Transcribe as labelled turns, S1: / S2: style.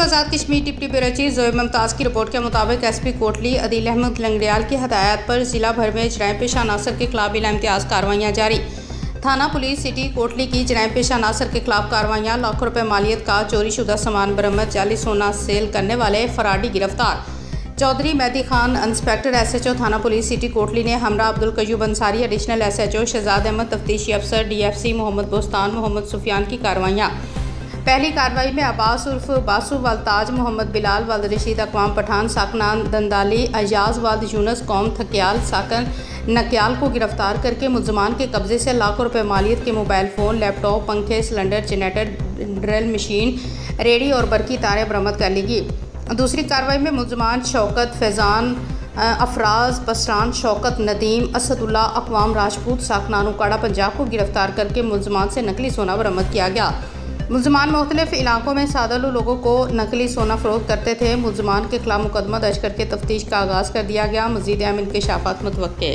S1: आज़ाद Kashmir deputy bureau chief Zoaib Mumtaz की report के मुताबिक एसपी कोटली अदील अहमद लंगड़ियाल की हदायत पर जिला भर में जराइम पेशा अनासर के खिलाफ बिला इम्तियाज़ कार्रवाइयाँ जारी। थाना पुलिस सिटी कोटली की जराइम पेशा अनासर के खिलाफ कार्रवाइयाँ। लाखों रुपये मालियत का चोरी शुदा सामान बरामद। जाली सोना सेल करने वाले फराडी गिरफ्तार। चौधरी मेहदी खान इंस्पेक्टर SHO थाना पुलिस सिटी कोटली ने हमरा अब्दुल कयूब अंसारी एडिशनल SHO शहजाद अहमद तफ्तीशी अफसर DFC मोहम्मद बोस्तान मोहम्मद सुफियान की कार्रवाइयाँ। पहली कार्रवाई में अब्बास उर्फ बासु वालताज मोहम्मद बिलाल वाल रशीद अकवाम पठान साकनान दंदाली अयाज वाल यूनस कौम थक्याल साकन नक्याल को गिरफ्तार करके मुलजमान के कब्जे से लाखों रुपये मालियत के मोबाइल फ़ोन, लैपटॉप, पंखे, cylinder, generator, drill machine, ready और बरकी तारें बरामद कर ली गई। दूसरी कार्रवाई में मुलजमान शौकत फैज़ान अफराज बसरान शौकत नदीम असदुल्ला अकवाम राजपूत साकनान उकाड़ा पंजाब को गिरफ्तार करके मुलजमान से नकली सोना बरामद किया गया। मुलजमान मुख्तलिफ इलाकों में सादालू लोगों को नकली सोना फरोख्त करते थे। मुलजमान के खिलाफ मुकदमा दर्ज करके तफ्तीश का आगाज़ कर दिया गया। मज़ीद अहम इंकशाफात मुतवक्के।